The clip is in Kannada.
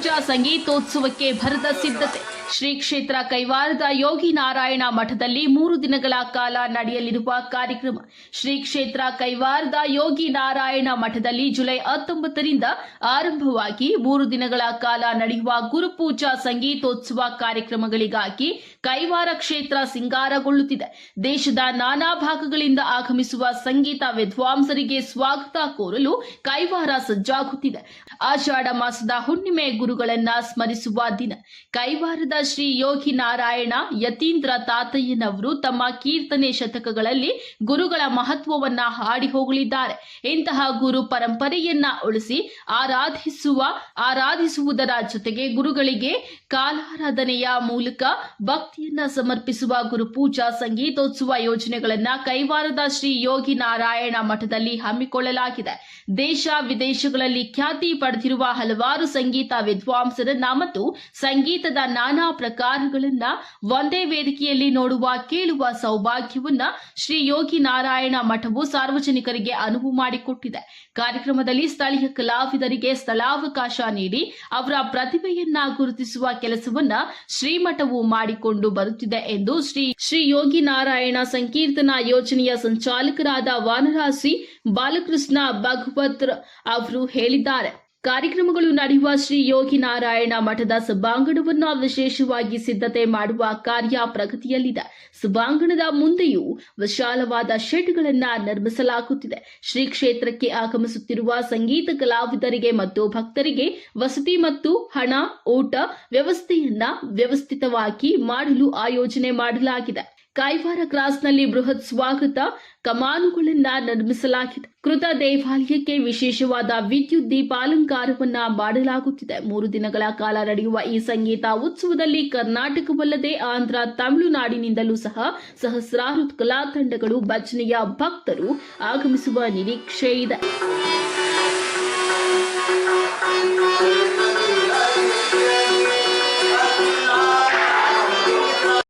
ಗುರುಪೂಜಾ ಸಂಗೀತೋತ್ಸವಕ್ಕೆ ಭರದ ಸಿದ್ಧತೆ. ಶ್ರೀ ಕ್ಷೇತ್ರ ಕೈವಾರದ ಯೋಗಿ ನಾರಾಯಣ ಮಠದಲ್ಲಿ 3 ದಿನಗಳ ಕಾಲ ನಡೆಯಲಿರುವ ಕಾರ್ಯಕ್ರಮ. ಶ್ರೀ ಕ್ಷೇತ್ರ ಕೈವಾರದ ಯೋಗಿ ನಾರಾಯಣ ಮಠದಲ್ಲಿ ಜುಲೈ 19ರಿಂದ ಆರಂಭವಾಗಿ 3 ದಿನಗಳ ಕಾಲ ನಡೆಯುವ ಗುರುಪೂಜಾ ಸಂಗೀತೋತ್ಸವ ಕಾರ್ಯಕ್ರಮಗಳಿಗಾಗಿ ಕೈವಾರ ಕ್ಷೇತ್ರ ಸಿಂಗಾರಗೊಳ್ಳುತ್ತಿದೆ. ದೇಶದ ನಾನಾ ಭಾಗಗಳಿಂದ ಆಗಮಿಸುವ ಸಂಗೀತ ವಿದ್ವಾಂಸರಿಗೆ ಸ್ವಾಗತ ಕೋರಲು ಕೈವಾರ ಸಜ್ಜಾಗುತ್ತಿದೆ. ಆಷಾಢ ಮಾಸದ ಹುಣ್ಣಿಮೆ ಗುರುಗಳನ್ನ ಸ್ಮರಿಸುವ ದಿನ. ಕೈವಾರದ ಶ್ರೀ ಯೋಗಿ ನಾರಾಯಣ ಯತೀಂದ್ರ ತಾತಯ್ಯನವರು ತಮ್ಮ ಕೀರ್ತನೆ ಶತಕಗಳಲ್ಲಿ ಗುರುಗಳ ಮಹತ್ವವನ್ನ ಹಾಡಿ ಹೋಗಲಿದ್ದಾರೆ. ಇಂತಹ ಗುರು ಪರಂಪರೆಯನ್ನ ಉಳಿಸಿ ಆರಾಧಿಸುವುದರ ಜೊತೆಗೆ ಗುರುಗಳಿಗೆ ಕಾಲಾರಾಧನೆಯ ಮೂಲಕ ಭಕ್ತಿಯನ್ನ ಸಮರ್ಪಿಸುವ ಗುರುಪೂಜಾ ಸಂಗೀತೋತ್ಸವ ಯೋಜನೆಗಳನ್ನ ಕೈವಾರದ ಶ್ರೀ ಯೋಗಿ ನಾರಾಯಣ ಮಠದಲ್ಲಿ ಹಮ್ಮಿಕೊಳ್ಳಲಾಗಿದೆ. ದೇಶ ವಿದೇಶಗಳಲ್ಲಿ ಖ್ಯಾತಿ ಪಡೆದಿರುವ ಹಲವಾರು ಸಂಗೀತ ವಿದ್ವಾಂಸರನ್ನ ಮತ್ತು ಸಂಗೀತದ ನಾನಾ ಪ್ರಕಾರಗಳನ್ನ ಒಂದೇ ವೇದಿಕೆಯಲ್ಲಿ ನೋಡುವ ಕೇಳುವ ಸೌಭಾಗ್ಯವನ್ನ ಶ್ರೀ ಯೋಗಿ ನಾರಾಯಣ ಮಠವು ಸಾರ್ವಜನಿಕರಿಗೆ ಅನುವು ಮಾಡಿಕೊಟ್ಟಿದೆ. ಕಾರ್ಯಕ್ರಮದಲ್ಲಿ ಸ್ಥಳೀಯ ಕಲಾವಿದರಿಗೆ ಸ್ಥಳಾವಕಾಶ ನೀಡಿ ಅವರ ಪ್ರತಿಭೆಯನ್ನ ಗುರುತಿಸುವ ಕೆಲಸವನ್ನ ಶ್ರೀಮಠವು ಮಾಡಿಕೊಂಡು ಬರುತ್ತಿದೆ ಎಂದು ಶ್ರೀ ಯೋಗಿ ನಾರಾಯಣ ಸಂಕೀರ್ತನಾ ಯೋಜನೆಯ ಸಂಚಾಲಕರಾದ ವಾನರಾಸಿ ಬಾಲಕೃಷ್ಣ ಭಾಗವತ್ ಅವರು ಹೇಳಿದ್ದಾರೆ. ಕಾರ್ಯಕ್ರಮಗಳು ನಡೆಯುವ ಶ್ರೀ ಯೋಗಿ ನಾರಾಯಣ ಮಠದ ಸಭಾಂಗಣವನ್ನು ವಿಶೇಷವಾಗಿ ಸಿದ್ಧತೆ ಮಾಡುವ ಕಾರ್ಯ ಪ್ರಗತಿಯಲ್ಲಿದೆ. ಸಭಾಂಗಣದ ಮುಂದೆಯೂ ವಿಶಾಲವಾದ ಶೆಡ್ಗಳನ್ನು ನಿರ್ಮಿಸಲಾಗುತ್ತಿದೆ. ಶ್ರೀ ಕ್ಷೇತ್ರಕ್ಕೆ ಆಗಮಿಸುತ್ತಿರುವ ಸಂಗೀತ ಕಲಾವಿದರಿಗೆ ಮತ್ತು ಭಕ್ತರಿಗೆ ವಸತಿ ಮತ್ತು ಹಣ ಊಟ ವ್ಯವಸ್ಥೆಯನ್ನ ವ್ಯವಸ್ಥಿತವಾಗಿ ಮಾಡಲು ಆಯೋಜನೆ ಮಾಡಲಾಗಿದೆ. ಕೈವಾರ ಕ್ರಾಸ್ನಲ್ಲಿ ಬೃಹತ್ ಸ್ವಾಗತ ಕಮಾನುಗಳನ್ನ ನಿರ್ಮಿಸಲಾಗಿದೆ. ಕೃತ ದೇವಾಲಯಕ್ಕೆ ವಿಶೇಷವಾದ ವಿದ್ಯುತ್ ದೀಪಾಲಂಕಾರವನ್ನ ಮಾಡಲಾಗುತ್ತಿದೆ. 3 ದಿನಗಳ ಕಾಲ ನಡೆಯುವ ಈ ಸಂಗೀತ ಉತ್ಸವದಲ್ಲಿ ಕರ್ನಾಟಕವಲ್ಲದೆ ಆಂಧ್ರ, ತಮಿಳುನಾಡಿನಿಂದಲೂ ಸಹ ಸಹಸ್ರಾರು ಕಲಾ ತಂಡಗಳು, ಭಜನೆಯ ಭಕ್ತರು ಆಗಮಿಸುವ ನಿರೀಕ್ಷೆ ಇದೆ.